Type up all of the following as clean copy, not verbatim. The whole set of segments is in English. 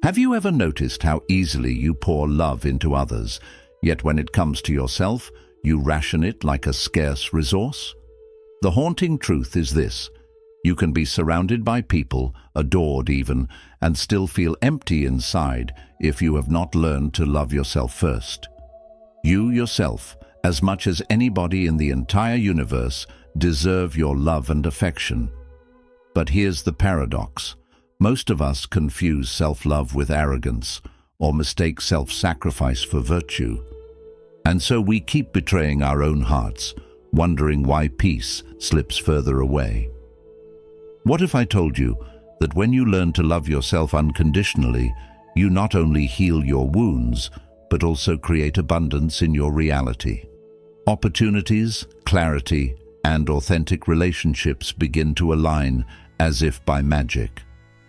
Have you ever noticed how easily you pour love into others, yet when it comes to yourself, you ration it like a scarce resource? The haunting truth is this: you can be surrounded by people, adored even, and still feel empty inside if you have not learned to love yourself first. You yourself, as much as anybody in the entire universe, deserve your love and affection. But here's the paradox. Most of us confuse self-love with arrogance, or mistake self-sacrifice for virtue. And so we keep betraying our own hearts, wondering why peace slips further away. What if I told you that when you learn to love yourself unconditionally, you not only heal your wounds, but also create abundance in your reality? Opportunities, clarity, and authentic relationships begin to align as if by magic.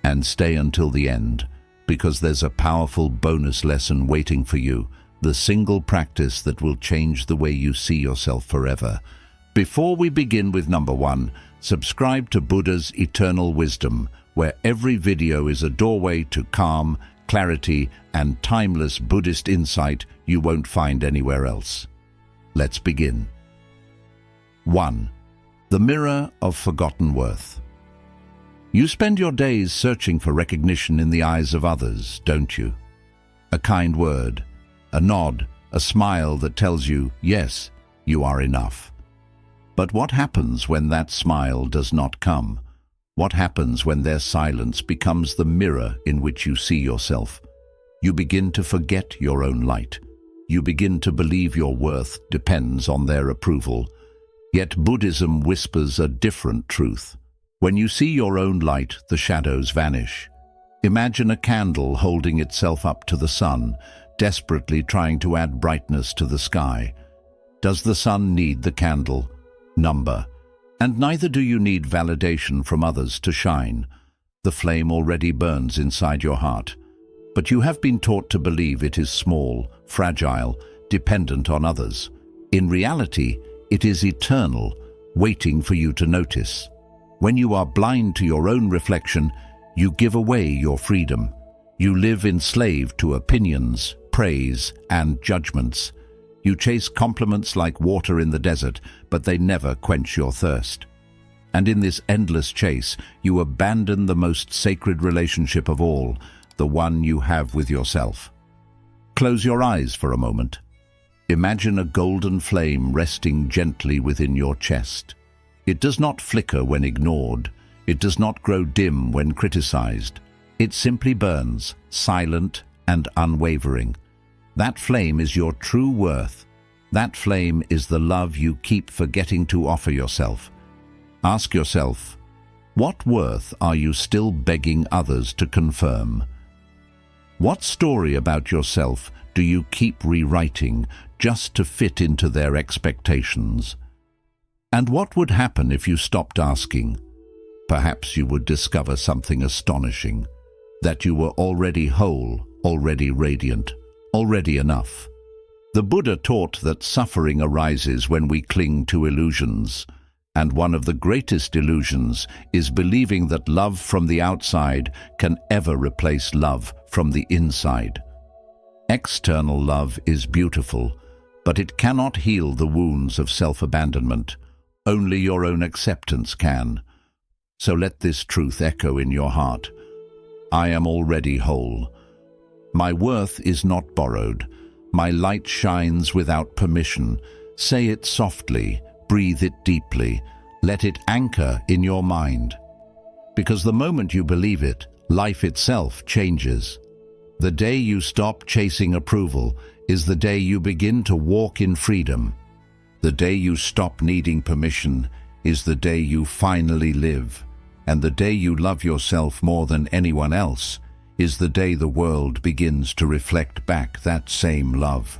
And stay until the end, because there's a powerful bonus lesson waiting for you, the single practice that will change the way you see yourself forever. Before we begin with number 1, subscribe to Buddha's Eternal Wisdom, where every video is a doorway to calm, clarity, and timeless Buddhist insight you won't find anywhere else. Let's begin. 1. The Mirror of Forgotten Worth. You spend your days searching for recognition in the eyes of others, don't you? A kind word, a nod, a smile that tells you, yes, you are enough. But what happens when that smile does not come? What happens when their silence becomes the mirror in which you see yourself? You begin to forget your own light. You begin to believe your worth depends on their approval. Yet Buddhism whispers a different truth. When you see your own light, the shadows vanish. Imagine a candle holding itself up to the sun, desperately trying to add brightness to the sky. Does the sun need the candle? Number. And neither do you need validation from others to shine. The flame already burns inside your heart. But you have been taught to believe it is small, fragile, dependent on others. In reality, it is eternal, waiting for you to notice. When you are blind to your own reflection, you give away your freedom. You live enslaved to opinions, praise, and judgments. You chase compliments like water in the desert, but they never quench your thirst. And in this endless chase, you abandon the most sacred relationship of all, the one you have with yourself. Close your eyes for a moment. Imagine a golden flame resting gently within your chest. It does not flicker when ignored. It does not grow dim when criticized. It simply burns, silent and unwavering. That flame is your true worth. That flame is the love you keep forgetting to offer yourself. Ask yourself, what worth are you still begging others to confirm? What story about yourself do you keep rewriting just to fit into their expectations? And what would happen if you stopped asking? Perhaps you would discover something astonishing, that you were already whole, already radiant, already enough. The Buddha taught that suffering arises when we cling to illusions, and one of the greatest illusions is believing that love from the outside can ever replace love from the inside. External love is beautiful, but it cannot heal the wounds of self-abandonment. Only your own acceptance can. So let this truth echo in your heart. I am already whole. My worth is not borrowed. My light shines without permission. Say it softly, breathe it deeply. Let it anchor in your mind. Because the moment you believe it, life itself changes. The day you stop chasing approval is the day you begin to walk in freedom. The day you stop needing permission is the day you finally live, and the day you love yourself more than anyone else is the day the world begins to reflect back that same love.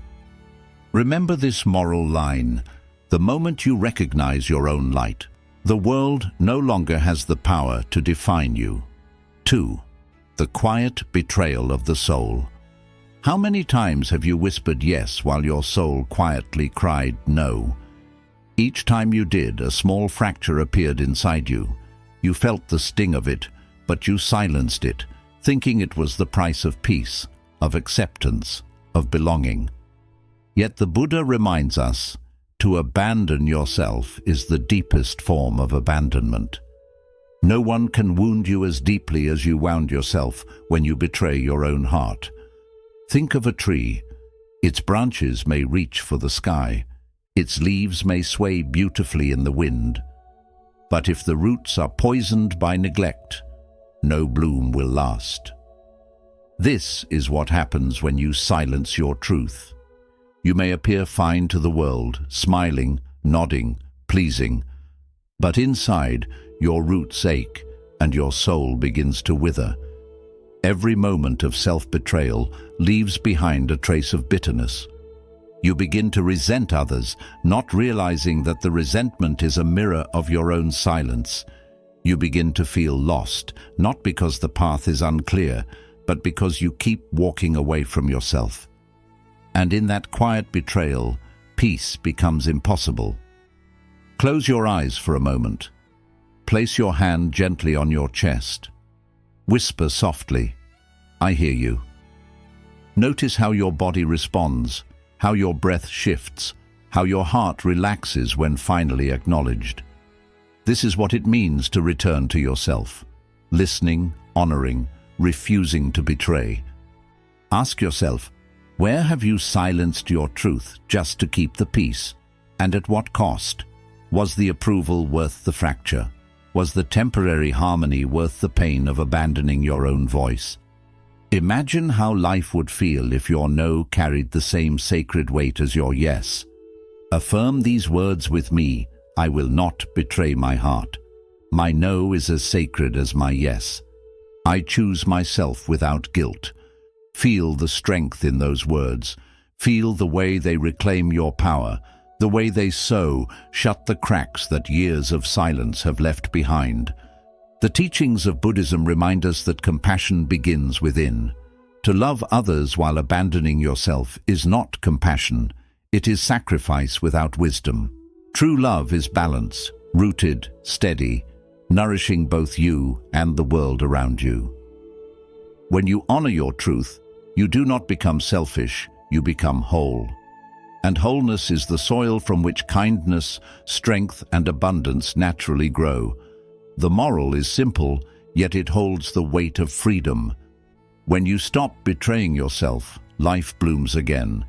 Remember this moral line: the moment you recognize your own light, the world no longer has the power to define you. 2. The quiet betrayal of the soul. How many times have you whispered yes while your soul quietly cried no? Each time you did, a small fracture appeared inside you. You felt the sting of it, but you silenced it, thinking it was the price of peace, of acceptance, of belonging. Yet the Buddha reminds us, to abandon yourself is the deepest form of abandonment. No one can wound you as deeply as you wound yourself when you betray your own heart. Think of a tree. Its branches may reach for the sky. Its leaves may sway beautifully in the wind. But if the roots are poisoned by neglect, no bloom will last. This is what happens when you silence your truth. You may appear fine to the world, smiling, nodding, pleasing, but inside, your roots ache and your soul begins to wither. Every moment of self-betrayal leaves behind a trace of bitterness. You begin to resent others, not realizing that the resentment is a mirror of your own silence. You begin to feel lost, not because the path is unclear, but because you keep walking away from yourself. And in that quiet betrayal, peace becomes impossible. Close your eyes for a moment. Place your hand gently on your chest. Whisper softly, "I hear you." Notice how your body responds, how your breath shifts, how your heart relaxes when finally acknowledged. This is what it means to return to yourself, listening, honoring, refusing to betray. Ask yourself, where have you silenced your truth just to keep the peace? And at what cost? Was the approval worth the fracture? Was the temporary harmony worth the pain of abandoning your own voice? Imagine how life would feel if your no carried the same sacred weight as your yes. Affirm these words with me: I will not betray my heart. My no is as sacred as my yes. I choose myself without guilt. Feel the strength in those words. Feel the way they reclaim your power, the way they shut the cracks that years of silence have left behind. The teachings of Buddhism remind us that compassion begins within. To love others while abandoning yourself is not compassion. It is sacrifice without wisdom. True love is balance, rooted, steady, nourishing both you and the world around you. When you honor your truth, you do not become selfish, you become whole. And wholeness is the soil from which kindness, strength, and abundance naturally grow. The moral is simple, yet it holds the weight of freedom. When you stop betraying yourself, life blooms again.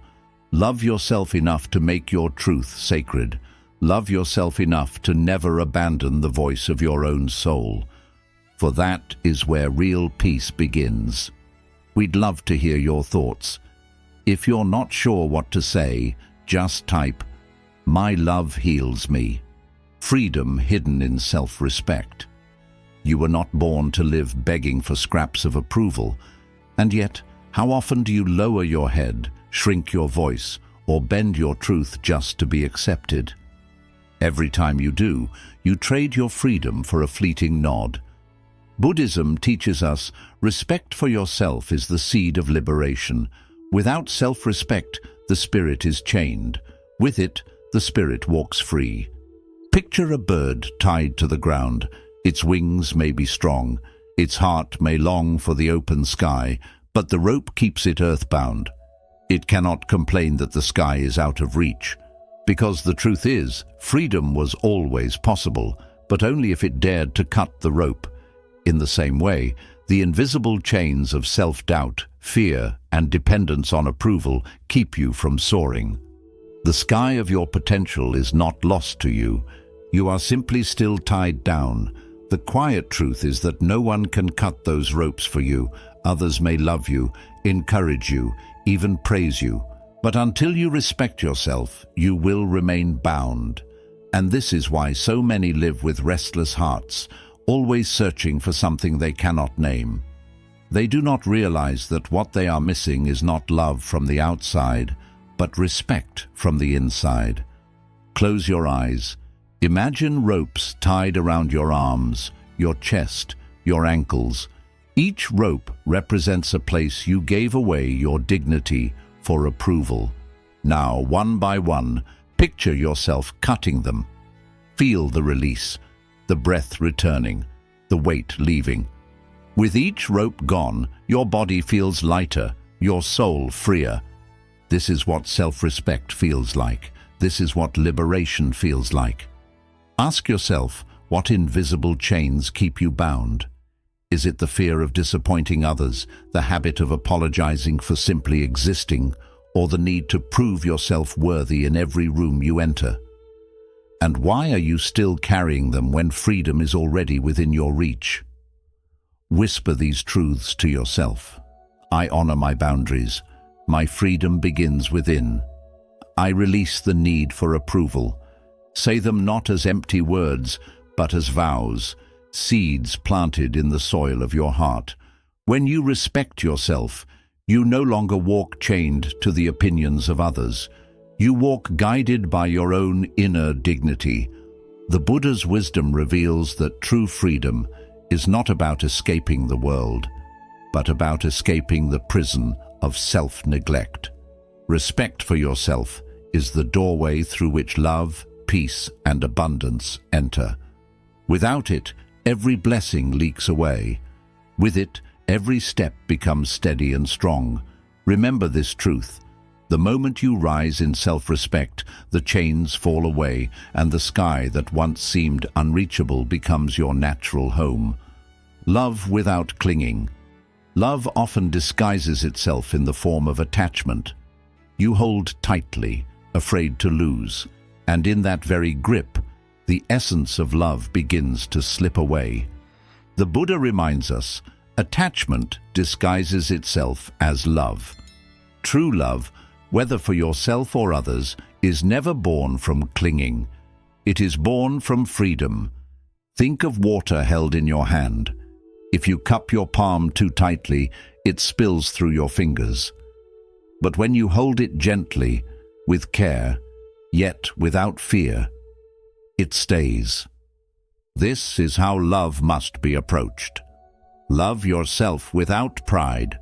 Love yourself enough to make your truth sacred. Love yourself enough to never abandon the voice of your own soul. For that is where real peace begins. We'd love to hear your thoughts. If you're not sure what to say, just type, "My love heals me." Freedom hidden in self-respect. You were not born to live begging for scraps of approval. And yet, how often do you lower your head, shrink your voice, or bend your truth just to be accepted? Every time you do, you trade your freedom for a fleeting nod. Buddhism teaches us respect for yourself is the seed of liberation. Without self-respect, the spirit is chained. With it, the spirit walks free. Picture a bird tied to the ground. Its wings may be strong. Its heart may long for the open sky, but the rope keeps it earthbound. It cannot complain that the sky is out of reach. Because the truth is, freedom was always possible, but only if it dared to cut the rope. In the same way, the invisible chains of self-doubt, fear, and dependence on approval keep you from soaring. The sky of your potential is not lost to you. You are simply still tied down. The quiet truth is that no one can cut those ropes for you. Others may love you, encourage you, even praise you. But until you respect yourself, you will remain bound. And this is why so many live with restless hearts, always searching for something they cannot name. They do not realize that what they are missing is not love from the outside, but respect from the inside. Close your eyes. Imagine ropes tied around your arms, your chest, your ankles. Each rope represents a place you gave away your dignity for approval. Now, one by one, picture yourself cutting them. Feel the release, the breath returning, the weight leaving. With each rope gone, your body feels lighter, your soul freer. This is what self-respect feels like. This is what liberation feels like. Ask yourself, what invisible chains keep you bound? Is it the fear of disappointing others, the habit of apologizing for simply existing, or the need to prove yourself worthy in every room you enter? And why are you still carrying them when freedom is already within your reach? Whisper these truths to yourself. I honor my boundaries. My freedom begins within. I release the need for approval. Say them not as empty words, but as vows, seeds planted in the soil of your heart. When you respect yourself, you no longer walk chained to the opinions of others. You walk guided by your own inner dignity. The Buddha's wisdom reveals that true freedom is not about escaping the world, but about escaping the prison of self-neglect. Respect for yourself is the doorway through which love, peace, and abundance enter. Without it, every blessing leaks away. With it, every step becomes steady and strong. Remember this truth. The moment you rise in self-respect, the chains fall away, and the sky that once seemed unreachable becomes your natural home. Love without clinging. Love often disguises itself in the form of attachment. You hold tightly, afraid to lose, and in that very grip, the essence of love begins to slip away. The Buddha reminds us, attachment disguises itself as love. True love, whether for yourself or others, is never born from clinging. It is born from freedom. Think of water held in your hand. If you cup your palm too tightly, it spills through your fingers. But when you hold it gently, with care, yet without fear, it stays. This is how love must be approached. Love yourself without pride.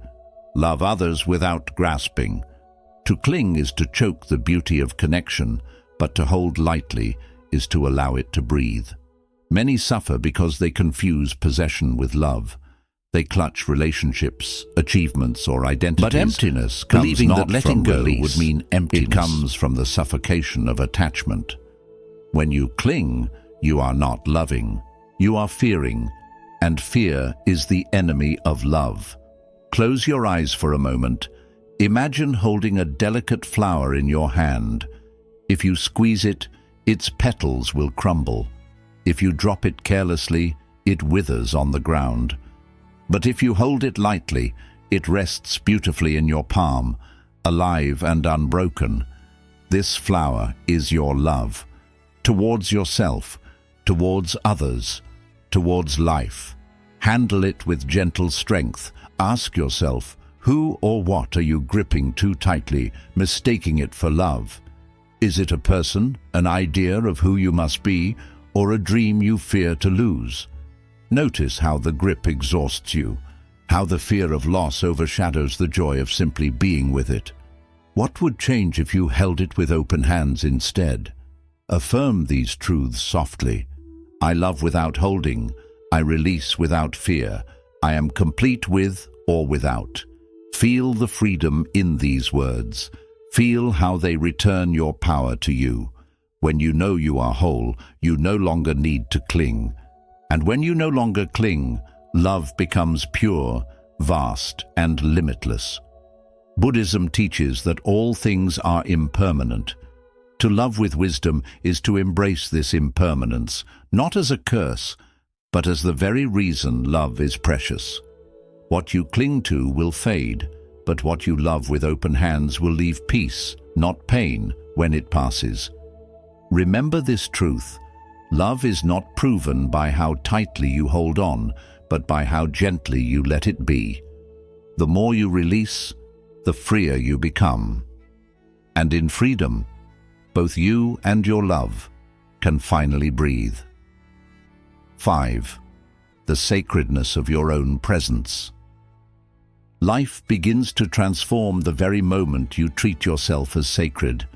Love others without grasping. To cling is to choke the beauty of connection, but to hold lightly is to allow it to breathe. Many suffer because they confuse possession with love. They clutch relationships, achievements, or identities. But emptiness comes believing not that letting go would mean emptiness. It comes from the suffocation of attachment. When you cling, you are not loving. You are fearing, and fear is the enemy of love. Close your eyes for a moment. Imagine holding a delicate flower in your hand. If you squeeze it, its petals will crumble. If you drop it carelessly, it withers on the ground. But if you hold it lightly, it rests beautifully in your palm, alive and unbroken. This flower is your love. Towards yourself, towards others, towards life. Handle it with gentle strength. Ask yourself, who or what are you gripping too tightly, mistaking it for love? Is it a person, an idea of who you must be, or a dream you fear to lose? Notice how the grip exhausts you, how the fear of loss overshadows the joy of simply being with it. What would change if you held it with open hands instead? Affirm these truths softly. I love without holding. I release without fear. I am complete with or without. Feel the freedom in these words. Feel how they return your power to you. When you know you are whole, you no longer need to cling. And when you no longer cling, love becomes pure, vast, and limitless. Buddhism teaches that all things are impermanent. To love with wisdom is to embrace this impermanence, not as a curse, but as the very reason love is precious. What you cling to will fade, but what you love with open hands will leave peace, not pain, when it passes. Remember this truth. Love is not proven by how tightly you hold on, but by how gently you let it be. The more you release, the freer you become. And in freedom, both you and your love can finally breathe. 5. The sacredness of your own presence. Life begins to transform the very moment you treat yourself as sacred.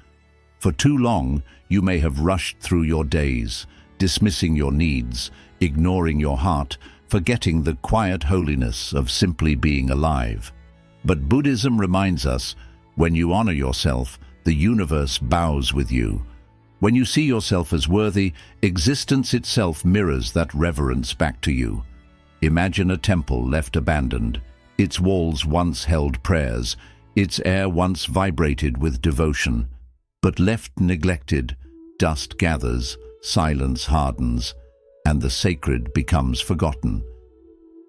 For too long, you may have rushed through your days, dismissing your needs, ignoring your heart, forgetting the quiet holiness of simply being alive. But Buddhism reminds us, when you honor yourself, the universe bows with you. When you see yourself as worthy, existence itself mirrors that reverence back to you. Imagine a temple left abandoned. Its walls once held prayers, its air once vibrated with devotion. But left neglected, dust gathers, silence hardens, and the sacred becomes forgotten.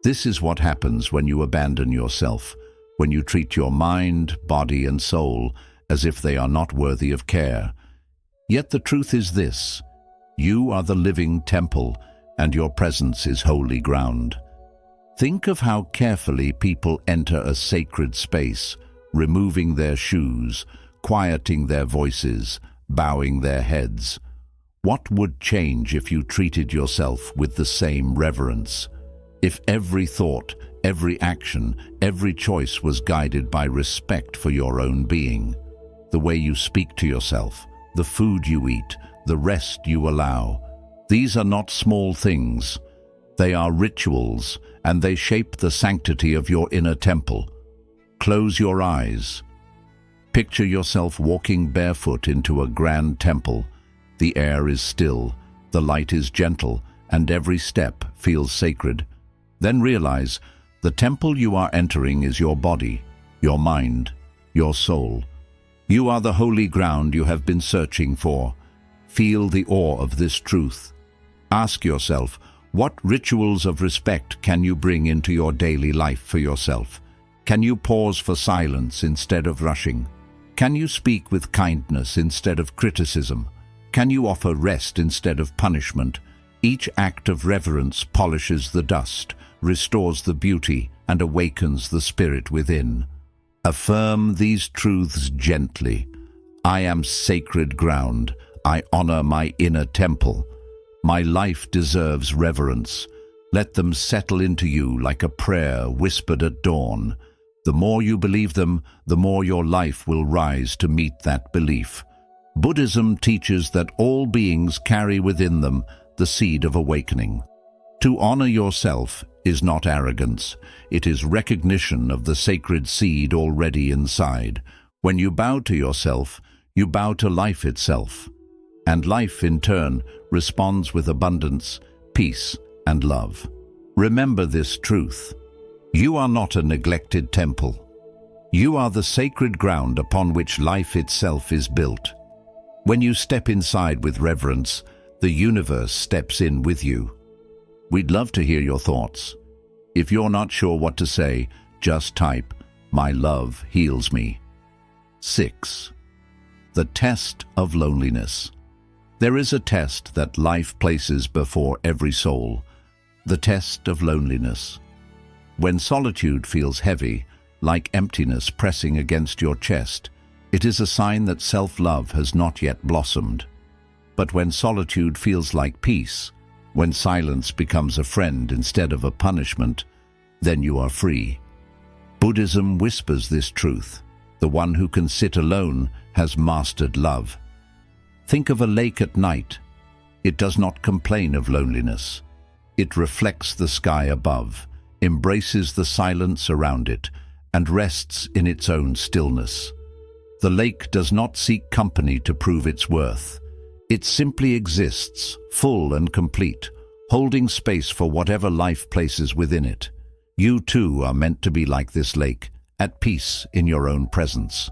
This is what happens when you abandon yourself, when you treat your mind, body, and soul as if they are not worthy of care. Yet the truth is this: you are the living temple, and your presence is holy ground. Think of how carefully people enter a sacred space, removing their shoes, quieting their voices, bowing their heads. What would change if you treated yourself with the same reverence? If every thought, every action, every choice was guided by respect for your own being? The way you speak to yourself, the food you eat, the rest you allow. These are not small things. They are rituals, and they shape the sanctity of your inner temple. Close your eyes. Picture yourself walking barefoot into a grand temple. The air is still, the light is gentle, and every step feels sacred. Then realize, the temple you are entering is your body, your mind, your soul. You are the holy ground you have been searching for. Feel the awe of this truth. Ask yourself, what rituals of respect can you bring into your daily life for yourself? Can you pause for silence instead of rushing? Can you speak with kindness instead of criticism? Can you offer rest instead of punishment? Each act of reverence polishes the dust, restores the beauty, and awakens the spirit within. Affirm these truths gently. I am sacred ground. I honor my inner temple. My life deserves reverence. Let them settle into you like a prayer whispered at dawn. The more you believe them, the more your life will rise to meet that belief. Buddhism teaches that all beings carry within them the seed of awakening. To honor yourself is not arrogance. It is recognition of the sacred seed already inside. When you bow to yourself, you bow to life itself. And life, in turn, responds with abundance, peace, and love. Remember this truth. You are not a neglected temple. You are the sacred ground upon which life itself is built. When you step inside with reverence, the universe steps in with you. We'd love to hear your thoughts. If you're not sure what to say, just type, "My love heals me." 6. The test of loneliness. There is a test that life places before every soul, the test of loneliness. When solitude feels heavy, like emptiness pressing against your chest, it is a sign that self-love has not yet blossomed. But when solitude feels like peace, when silence becomes a friend instead of a punishment, then you are free. Buddhism whispers this truth. The one who can sit alone has mastered love. Think of a lake at night. It does not complain of loneliness. It reflects the sky above, embraces the silence around it, and rests in its own stillness. The lake does not seek company to prove its worth. It simply exists, full and complete, holding space for whatever life places within it. You too are meant to be like this lake, at peace in your own presence.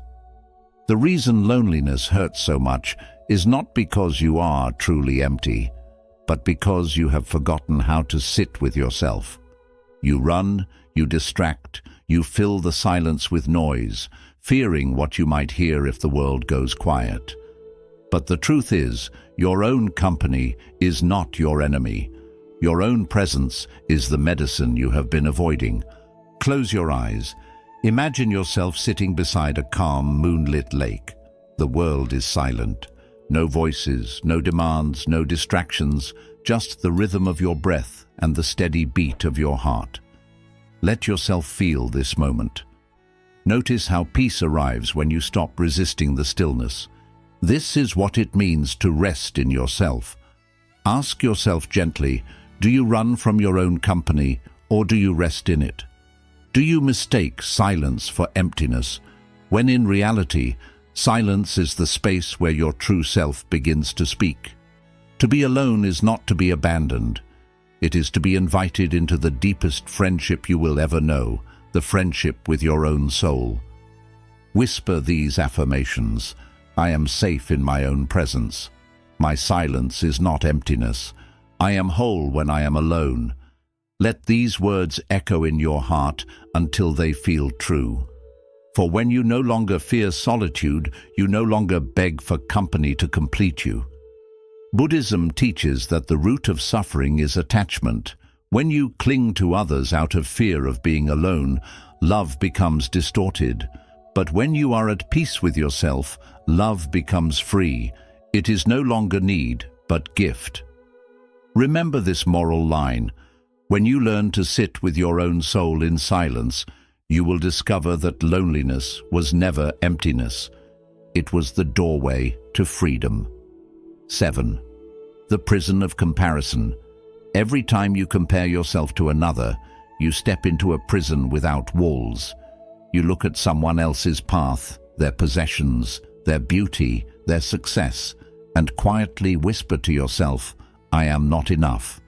The reason loneliness hurts so much is not because you are truly empty, but because you have forgotten how to sit with yourself. You run, you distract, you fill the silence with noise, fearing what you might hear if the world goes quiet. But the truth is, your own company is not your enemy. Your own presence is the medicine you have been avoiding. Close your eyes. Imagine yourself sitting beside a calm, moonlit lake. The world is silent. No voices, no demands, no distractions, just the rhythm of your breath and the steady beat of your heart. Let yourself feel this moment. Notice how peace arrives when you stop resisting the stillness. This is what it means to rest in yourself. Ask yourself gently, Do you run from your own company, or do you rest in it? Do you mistake silence for emptiness, when in reality, silence is the space where your true self begins to speak? To be alone is not to be abandoned. It is to be invited into the deepest friendship you will ever know, the friendship with your own soul. Whisper these affirmations. I am safe in my own presence. My silence is not emptiness. I am whole when I am alone. Let these words echo in your heart until they feel true. For when you no longer fear solitude, you no longer beg for company to complete you. Buddhism teaches that the root of suffering is attachment. When you cling to others out of fear of being alone, love becomes distorted. But when you are at peace with yourself, love becomes free. It is no longer need, but gift. Remember this moral line. When you learn to sit with your own soul in silence, you will discover that loneliness was never emptiness. It was the doorway to freedom. 7. The prison of comparison. Every time you compare yourself to another, you step into a prison without walls. You look at someone else's path, their possessions, their beauty, their success, and quietly whisper to yourself, I am not enough.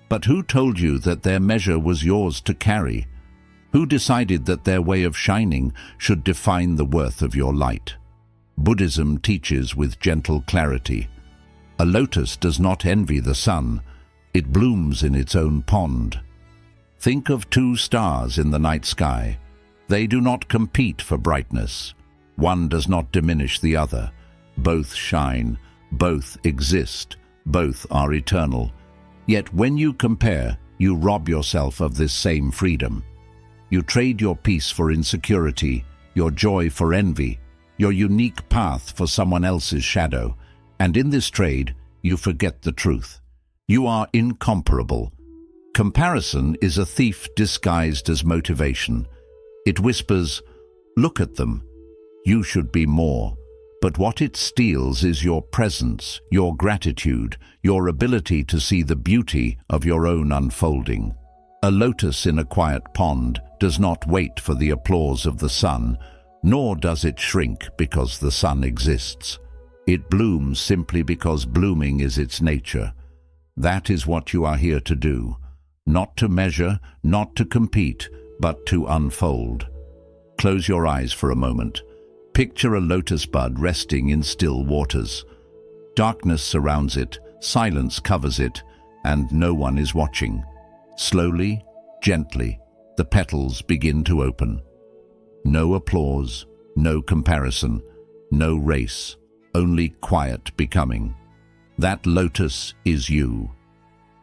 But who told you that their measure was yours to carry? Who decided that their way of shining should define the worth of your light? Buddhism teaches with gentle clarity. A lotus does not envy the sun. It blooms in its own pond. Think of two stars in the night sky. They do not compete for brightness. One does not diminish the other. Both shine, both exist, both are eternal. Yet when you compare, you rob yourself of this same freedom. You trade your peace for insecurity, your joy for envy, your unique path for someone else's shadow. And in this trade, you forget the truth. You are incomparable. Comparison is a thief disguised as motivation. It whispers, look at them. You should be more. But what it steals is your presence, your gratitude, your ability to see the beauty of your own unfolding. A lotus in a quiet pond does not wait for the applause of the sun, nor does it shrink because the sun exists. It blooms simply because blooming is its nature. That is what you are here to do. Not to measure, not to compete, but to unfold. Close your eyes for a moment. Picture a lotus bud resting in still waters. Darkness surrounds it, silence covers it, and no one is watching. Slowly, gently, the petals begin to open. No applause, no comparison, no race. Only quiet becoming. That lotus is you.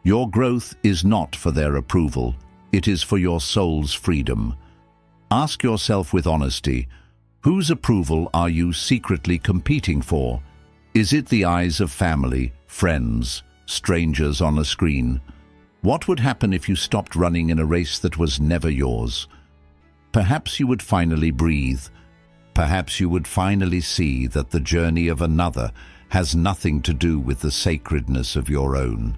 Your growth is not for their approval. It is for your soul's freedom. Ask yourself with honesty, whose approval are you secretly competing for? Is it the eyes of family, friends, strangers on a screen? What would happen if you stopped running in a race that was never yours? Perhaps you would finally breathe. Perhaps you would finally see that the journey of another has nothing to do with the sacredness of your own.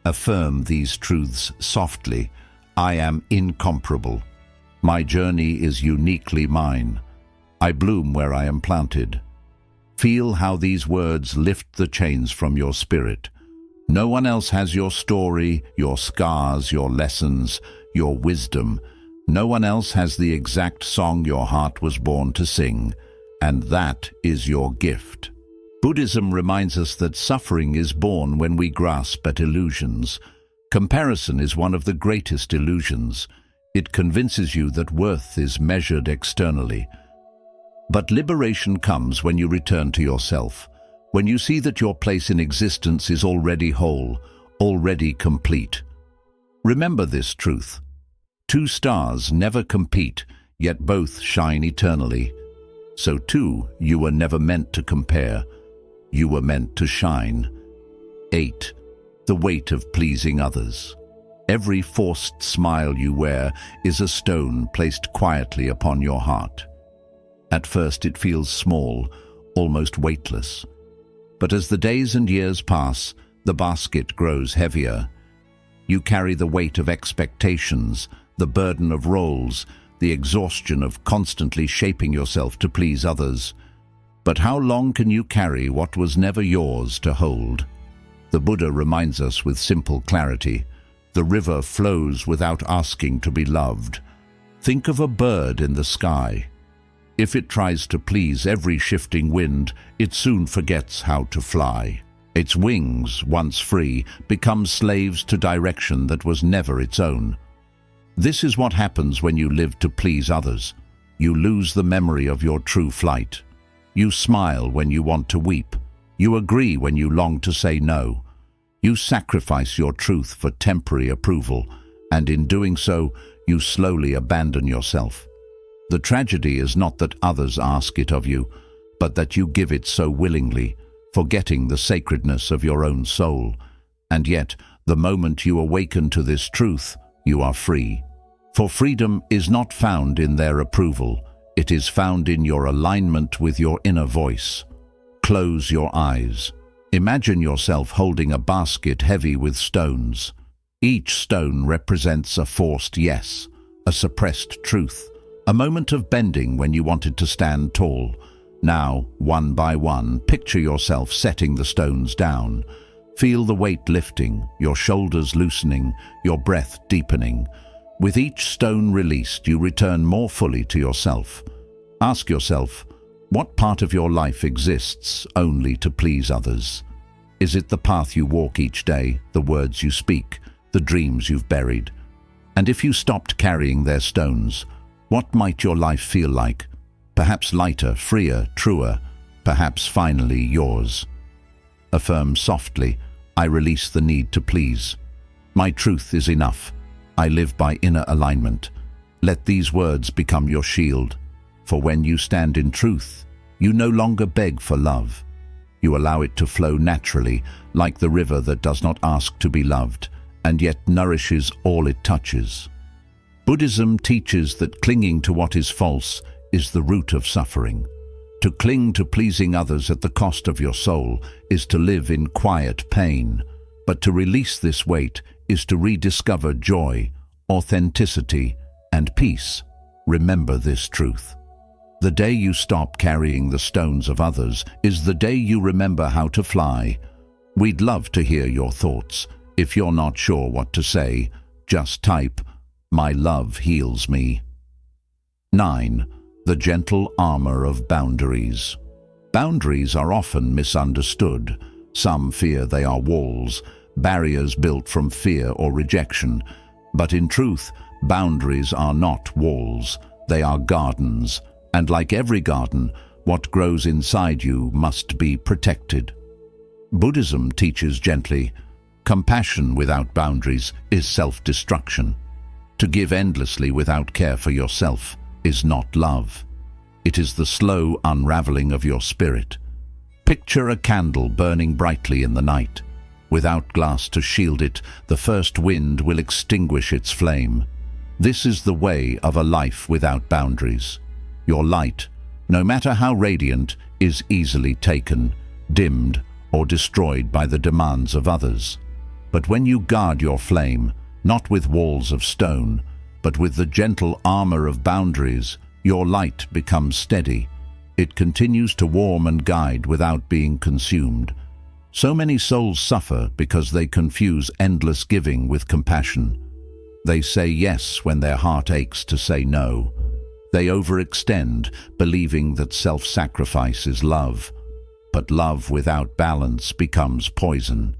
Affirm these truths softly. I am incomparable. My journey is uniquely mine. I bloom where I am planted. Feel how these words lift the chains from your spirit. No one else has your story, your scars, your lessons, your wisdom. No one else has the exact song your heart was born to sing, and that is your gift. Buddhism reminds us that suffering is born when we grasp at illusions. Comparison is one of the greatest illusions. It convinces you that worth is measured externally. But liberation comes when you return to yourself, when you see that your place in existence is already whole, already complete. Remember this truth. Two stars never compete, yet both shine eternally. So too, you were never meant to compare. You were meant to shine. 8. The weight of pleasing others. Every forced smile you wear is a stone placed quietly upon your heart. At first it feels small, almost weightless. But as the days and years pass, the basket grows heavier. You carry the weight of expectations, the burden of roles, the exhaustion of constantly shaping yourself to please others. But how long can you carry what was never yours to hold? The Buddha reminds us with simple clarity, the river flows without asking to be loved. Think of a bird in the sky. If it tries to please every shifting wind, it soon forgets how to fly. Its wings, once free, become slaves to direction that was never its own. This is what happens when you live to please others. You lose the memory of your true flight. You smile when you want to weep. You agree when you long to say no. You sacrifice your truth for temporary approval, and in doing so, you slowly abandon yourself. The tragedy is not that others ask it of you, but that you give it so willingly, forgetting the sacredness of your own soul. And yet, the moment you awaken to this truth, you are free. For freedom is not found in their approval, it is found in your alignment with your inner voice. Close your eyes. Imagine yourself holding a basket heavy with stones. Each stone represents a forced yes, a suppressed truth, a moment of bending when you wanted to stand tall. Now, one by one, picture yourself setting the stones down. Feel the weight lifting, your shoulders loosening, your breath deepening. With each stone released, you return more fully to yourself. Ask yourself, what part of your life exists only to please others? Is it the path you walk each day, the words you speak, the dreams you've buried? And if you stopped carrying their stones, what might your life feel like? Perhaps lighter, freer, truer, perhaps finally yours. Affirm softly, I release the need to please. My truth is enough. I live by inner alignment. Let these words become your shield, for when you stand in truth, you no longer beg for love. You allow it to flow naturally, like the river that does not ask to be loved, and yet nourishes all it touches. Buddhism teaches that clinging to what is false is the root of suffering. To cling to pleasing others at the cost of your soul is to live in quiet pain, but to release this weight is to rediscover joy, authenticity, and peace. Remember this truth. The day you stop carrying the stones of others is the day you remember how to fly. We'd love to hear your thoughts. If you're not sure what to say, just type, "My love heals me." 9. The gentle armor of boundaries. Boundaries are often misunderstood. Some fear they are walls, barriers built from fear or rejection. But in truth, boundaries are not walls. They are gardens. And like every garden, what grows inside you must be protected. Buddhism teaches gently, compassion without boundaries is self-destruction. To give endlessly without care for yourself is not love. It is the slow unraveling of your spirit. Picture a candle burning brightly in the night. Without glass to shield it, the first wind will extinguish its flame. This is the way of a life without boundaries. Your light, no matter how radiant, is easily taken, dimmed, or destroyed by the demands of others. But when you guard your flame, not with walls of stone, but with the gentle armor of boundaries, your light becomes steady. It continues to warm and guide without being consumed. So many souls suffer because they confuse endless giving with compassion. They say yes when their heart aches to say no. They overextend, believing that self-sacrifice is love. But love without balance becomes poison.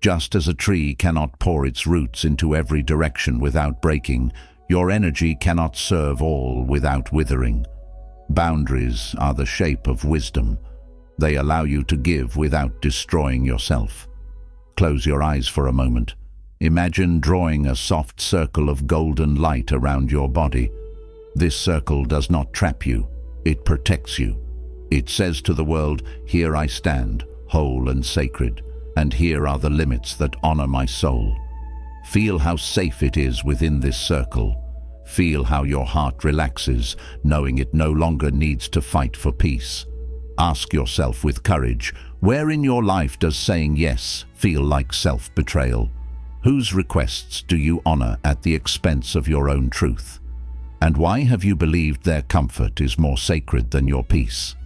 Just as a tree cannot pour its roots into every direction without breaking, your energy cannot serve all without withering. Boundaries are the shape of wisdom. They allow you to give without destroying yourself. Close your eyes for a moment. Imagine drawing a soft circle of golden light around your body. This circle does not trap you, it protects you. It says to the world, here I stand, whole and sacred, and here are the limits that honor my soul. Feel how safe it is within this circle. Feel how your heart relaxes, knowing it no longer needs to fight for peace. Ask yourself with courage, where in your life does saying yes feel like self-betrayal? Whose requests do you honor at the expense of your own truth? And why have you believed their comfort is more sacred than your peace?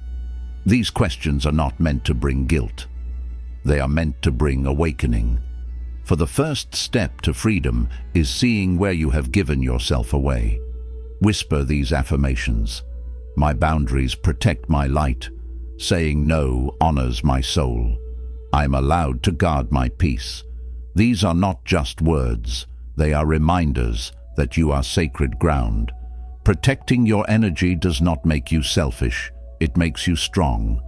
These questions are not meant to bring guilt. They are meant to bring awakening. For the first step to freedom is seeing where you have given yourself away. Whisper these affirmations. My boundaries protect my light. Saying no honors my soul. I am allowed to guard my peace. These are not just words. They are reminders that you are sacred ground. Protecting your energy does not make you selfish. It makes you strong.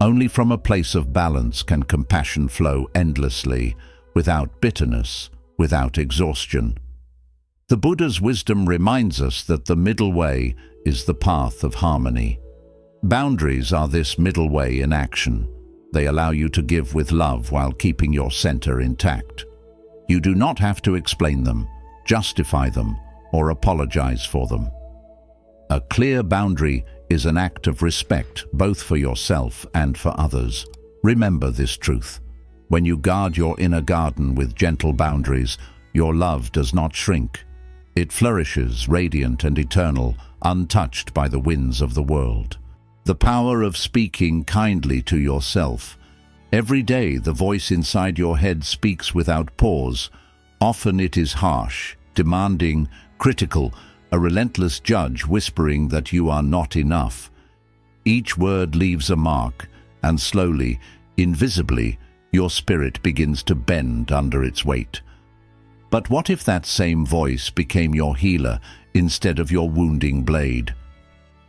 Only from a place of balance can compassion flow endlessly, without bitterness, without exhaustion. The Buddha's wisdom reminds us that the middle way is the path of harmony. Boundaries are this middle way in action. They allow you to give with love while keeping your center intact. You do not have to explain them, justify them, or apologize for them. A clear boundary is an act of respect both for yourself and for others. Remember this truth. When you guard your inner garden with gentle boundaries, your love does not shrink. It flourishes, radiant and eternal, untouched by the winds of the world. The power of speaking kindly to yourself. Every day the voice inside your head speaks without pause. Often it is harsh, demanding, critical, a relentless judge whispering that you are not enough. Each word leaves a mark, and slowly, invisibly, your spirit begins to bend under its weight. But what if that same voice became your healer instead of your wounding blade?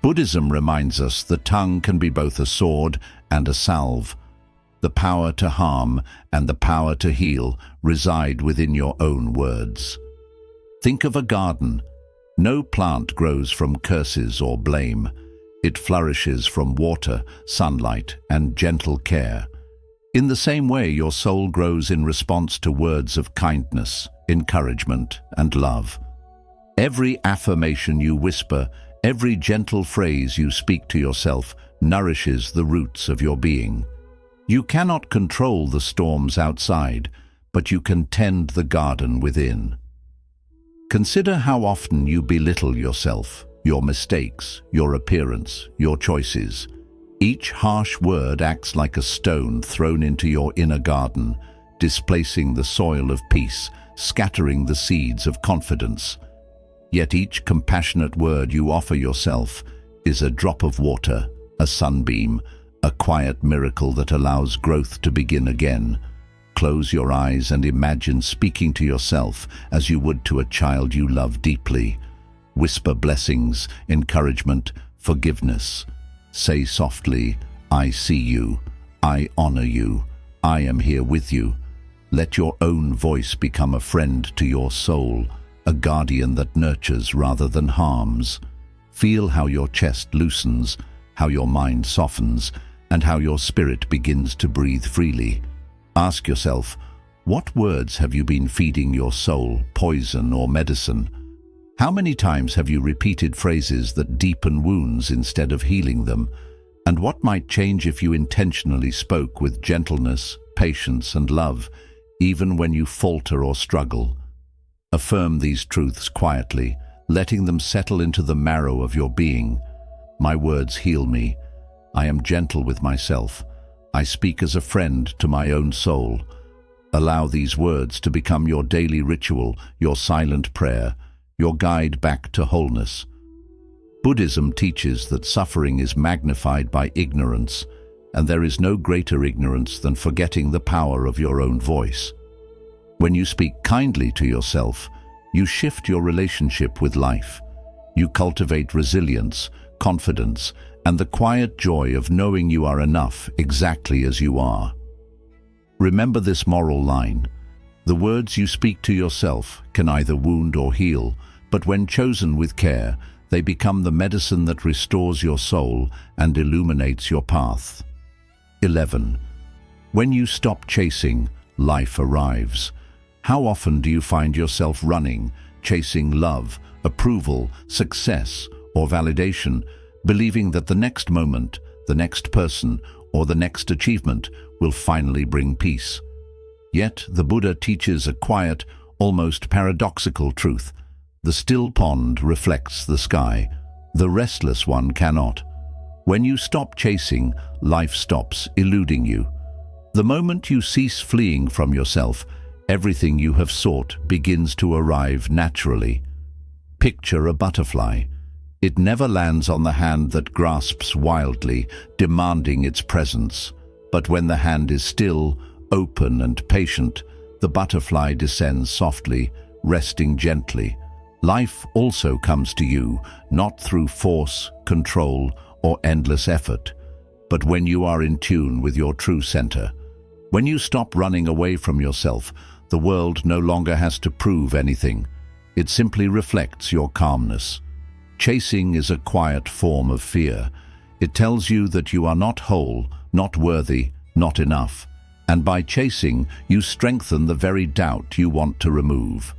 Buddhism reminds us the tongue can be both a sword and a salve. The power to harm and the power to heal reside within your own words. Think of a garden. No plant grows from curses or blame. It flourishes from water, sunlight, and gentle care. In the same way, your soul grows in response to words of kindness, encouragement, and love. Every affirmation you whisper, every gentle phrase you speak to yourself nourishes the roots of your being. You cannot control the storms outside, but you can tend the garden within. Consider how often you belittle yourself, your mistakes, your appearance, your choices. Each harsh word acts like a stone thrown into your inner garden, displacing the soil of peace, scattering the seeds of confidence. Yet each compassionate word you offer yourself is a drop of water, a sunbeam, a quiet miracle that allows growth to begin again. Close your eyes and imagine speaking to yourself as you would to a child you love deeply. Whisper blessings, encouragement, forgiveness. Say softly, I see you, I honor you, I am here with you. Let your own voice become a friend to your soul, a guardian that nurtures rather than harms. Feel how your chest loosens, how your mind softens, and how your spirit begins to breathe freely. Ask yourself, what words have you been feeding your soul, poison or medicine? How many times have you repeated phrases that deepen wounds instead of healing them? And what might change if you intentionally spoke with gentleness, patience, and love, even when you falter or struggle? Affirm these truths quietly, letting them settle into the marrow of your being. My words heal me. I am gentle with myself. I speak as a friend to my own soul. Allow these words to become your daily ritual, your silent prayer, your guide back to wholeness. Buddhism teaches that suffering is magnified by ignorance, and there is no greater ignorance than forgetting the power of your own voice. When you speak kindly to yourself, you shift your relationship with life. You cultivate resilience, confidence, and the quiet joy of knowing you are enough exactly as you are. Remember this moral line. The words you speak to yourself can either wound or heal, but when chosen with care, they become the medicine that restores your soul and illuminates your path. 11. When you stop chasing, life arrives. How often do you find yourself running, chasing love, approval, success, or validation, believing that the next moment, the next person, or the next achievement will finally bring peace? Yet the Buddha teaches a quiet, almost paradoxical truth. The still pond reflects the sky. The restless one cannot. When you stop chasing, life stops eluding you. The moment you cease fleeing from yourself, everything you have sought begins to arrive naturally. Picture a butterfly. It never lands on the hand that grasps wildly, demanding its presence. But when the hand is still, open and patient, the butterfly descends softly, resting gently. Life also comes to you, not through force, control, or endless effort, but when you are in tune with your true center. When you stop running away from yourself, the world no longer has to prove anything. It simply reflects your calmness. Chasing is a quiet form of fear. It tells you that you are not whole, not worthy, not enough. And by chasing, you strengthen the very doubt you want to remove.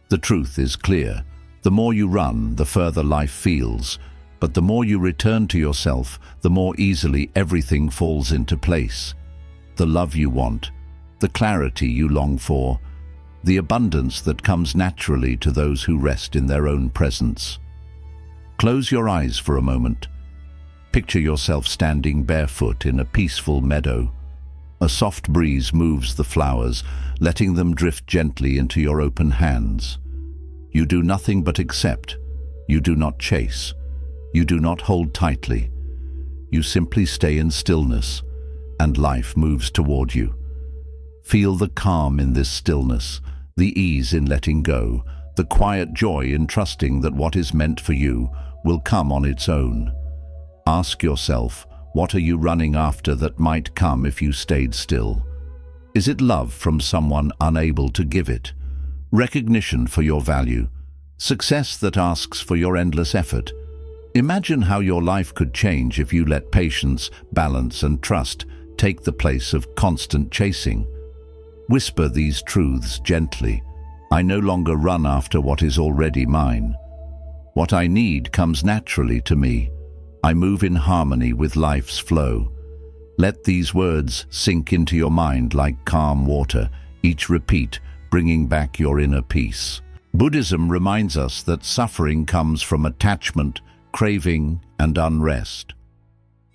The truth is clear. The more you run, the further life feels. But the more you return to yourself, the more easily everything falls into place. The love you want, the clarity you long for, the abundance that comes naturally to those who rest in their own presence. Close your eyes for a moment. Picture yourself standing barefoot in a peaceful meadow. A soft breeze moves the flowers, letting them drift gently into your open hands. You do nothing but accept. You do not chase. You do not hold tightly. You simply stay in stillness, and life moves toward you. Feel the calm in this stillness, the ease in letting go, the quiet joy in trusting that what is meant for you will come on its own. Ask yourself, what are you running after that might come if you stayed still? Is it love from someone unable to give it? Recognition for your value? Success that asks for your endless effort? Imagine how your life could change if you let patience, balance, and trust take the place of constant chasing. Whisper these truths gently. I no longer run after what is already mine. What I need comes naturally to me. I move in harmony with life's flow. Let these words sink into your mind like calm water, each repeat bringing back your inner peace. Buddhism reminds us that suffering comes from attachment, craving, and unrest.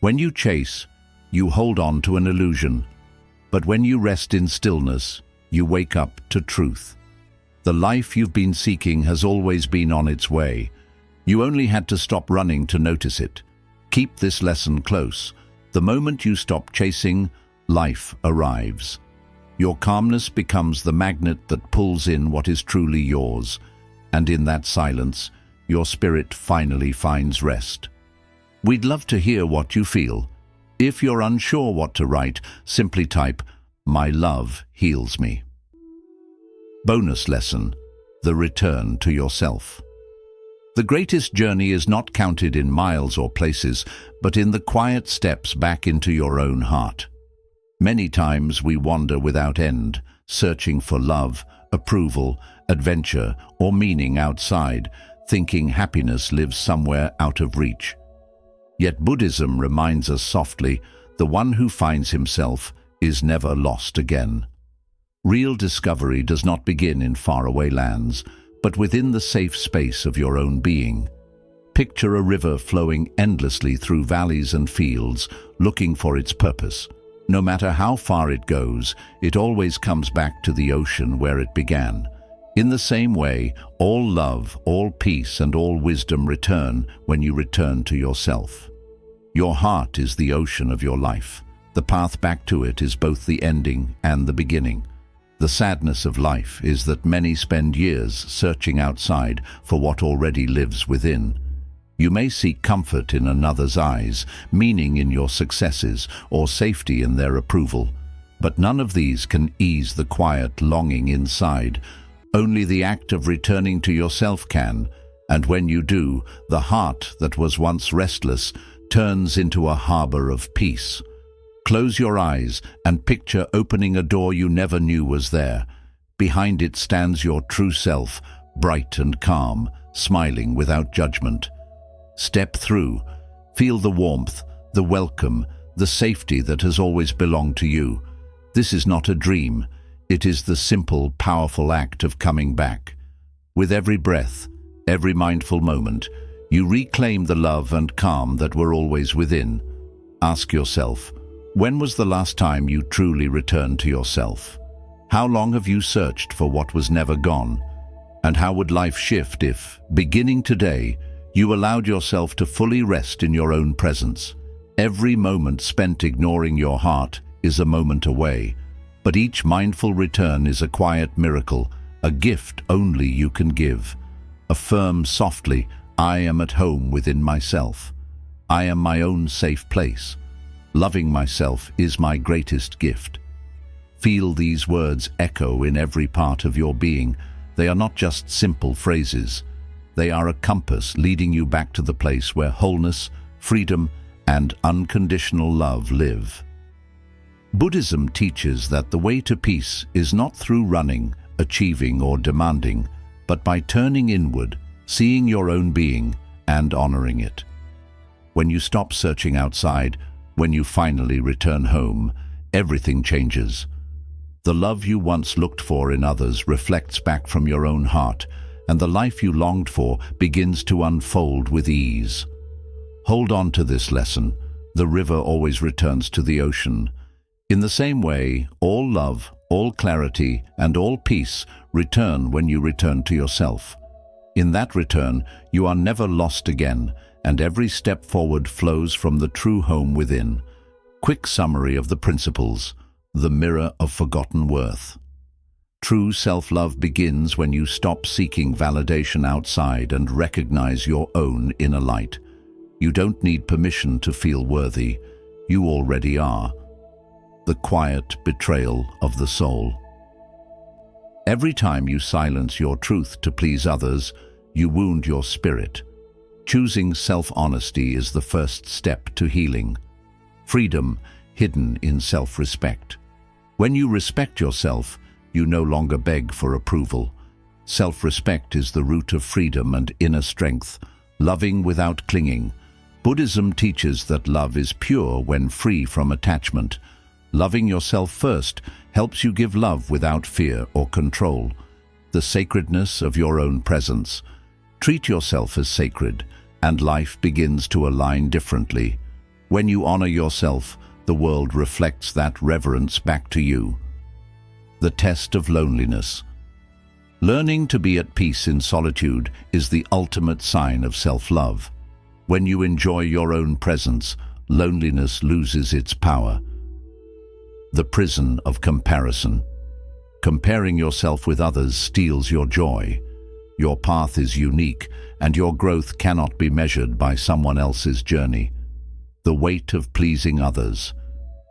When you chase, you hold on to an illusion. But when you rest in stillness, you wake up to truth. The life you've been seeking has always been on its way. You only had to stop running to notice it. Keep this lesson close. The moment you stop chasing, life arrives. Your calmness becomes the magnet that pulls in what is truly yours, and in that silence, your spirit finally finds rest. We'd love to hear what you feel. If you're unsure what to write, simply type, "My love heals me." Bonus lesson: the return to yourself. The greatest journey is not counted in miles or places, but in the quiet steps back into your own heart. Many times we wander without end, searching for love, approval, adventure, or meaning outside, thinking happiness lives somewhere out of reach. Yet Buddhism reminds us softly, the one who finds himself is never lost again. Real discovery does not begin in faraway lands, but within the safe space of your own being. Picture a river flowing endlessly through valleys and fields, looking for its purpose. No matter how far it goes, it always comes back to the ocean where it began. In the same way, all love, all peace, and all wisdom return when you return to yourself. Your heart is the ocean of your life. The path back to it is both the ending and the beginning. The sadness of life is that many spend years searching outside for what already lives within. You may seek comfort in another's eyes, meaning in your successes, or safety in their approval. But none of these can ease the quiet longing inside. Only the act of returning to yourself can, and when you do, the heart that was once restless turns into a harbor of peace. Close your eyes and picture opening a door you never knew was there. Behind it stands your true self, bright and calm, smiling without judgment. Step through. Feel the warmth, the welcome, the safety that has always belonged to you. This is not a dream. It is the simple, powerful act of coming back. With every breath, every mindful moment, you reclaim the love and calm that were always within. Ask yourself, when was the last time you truly returned to yourself? How long have you searched for what was never gone? And how would life shift if, beginning today, you allowed yourself to fully rest in your own presence? Every moment spent ignoring your heart is a moment away, but each mindful return is a quiet miracle, a gift only you can give. Affirm softly, I am at home within myself. I am my own safe place. Loving myself is my greatest gift. Feel these words echo in every part of your being. They are not just simple phrases. They are a compass leading you back to the place where wholeness, freedom, and unconditional love live. Buddhism teaches that the way to peace is not through running, achieving, or demanding, but by turning inward, seeing your own being, and honoring it. When you stop searching outside, when you finally return home, everything changes. The love you once looked for in others reflects back from your own heart, and the life you longed for begins to unfold with ease. Hold on to this lesson. The river always returns to the ocean. In the same way, all love, all clarity, and all peace return when you return to yourself. In that return, you are never lost again, and every step forward flows from the true home within. Quick summary of the principles: the mirror of forgotten worth. True self-love begins when you stop seeking validation outside and recognize your own inner light. You don't need permission to feel worthy. You already are. The quiet betrayal of the soul. Every time you silence your truth to please others, you wound your spirit. Choosing self-honesty is the first step to healing. Freedom hidden in self-respect. When you respect yourself, you no longer beg for approval. Self-respect is the root of freedom and inner strength, loving without clinging. Buddhism teaches that love is pure when free from attachment. Loving yourself first helps you give love without fear or control. The sacredness of your own presence. Treat yourself as sacred, and life begins to align differently. When you honor yourself, the world reflects that reverence back to you. The test of loneliness. Learning to be at peace in solitude is the ultimate sign of self-love. When you enjoy your own presence, loneliness loses its power. The prison of comparison. Comparing yourself with others steals your joy. Your path is unique, and your growth cannot be measured by someone else's journey. The weight of pleasing others.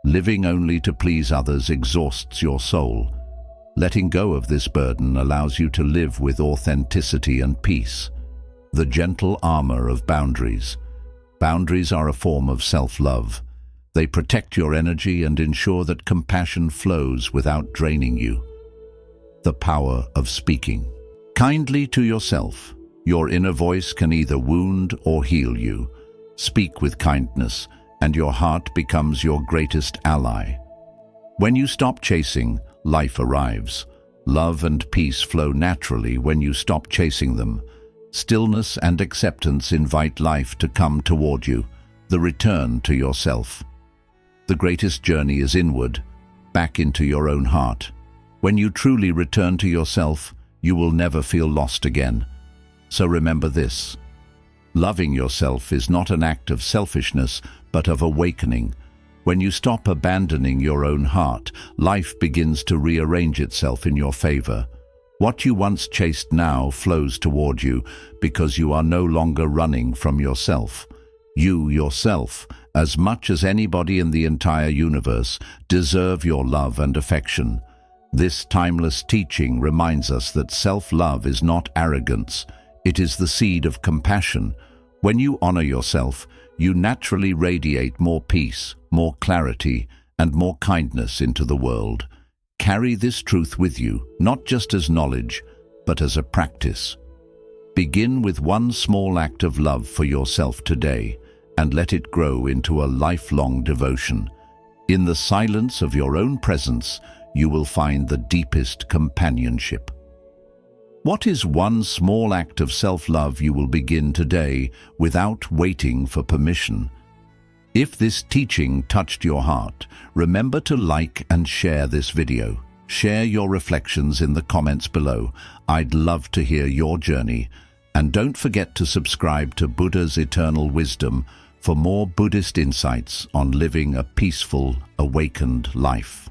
Living only to please others exhausts your soul. Letting go of this burden allows you to live with authenticity and peace. The gentle armor of boundaries. Boundaries are a form of self-love. They protect your energy and ensure that compassion flows without draining you. The power of speaking. Kindly to yourself. Your inner voice can either wound or heal you. Speak with kindness, and your heart becomes your greatest ally. When you stop chasing, life arrives. Love and peace flow naturally when you stop chasing them. Stillness and acceptance invite life to come toward you, the return to yourself. The greatest journey is inward, back into your own heart. When you truly return to yourself, you will never feel lost again. So remember this: loving yourself is not an act of selfishness, but of awakening. When you stop abandoning your own heart, life begins to rearrange itself in your favor. What you once chased now flows toward you because you are no longer running from yourself. You yourself, as much as anybody in the entire universe, deserve your love and affection. This timeless teaching reminds us that self-love is not arrogance. It is the seed of compassion. When you honor yourself, you naturally radiate more peace, more clarity, and more kindness into the world. Carry this truth with you, not just as knowledge, but as a practice. Begin with one small act of love for yourself today, and let it grow into a lifelong devotion. In the silence of your own presence, you will find the deepest companionship. What is one small act of self-love you will begin today without waiting for permission? If this teaching touched your heart, remember to like and share this video. Share your reflections in the comments below. I'd love to hear your journey. And don't forget to subscribe to Buddha's Eternal Wisdom for more Buddhist insights on living a peaceful, awakened life.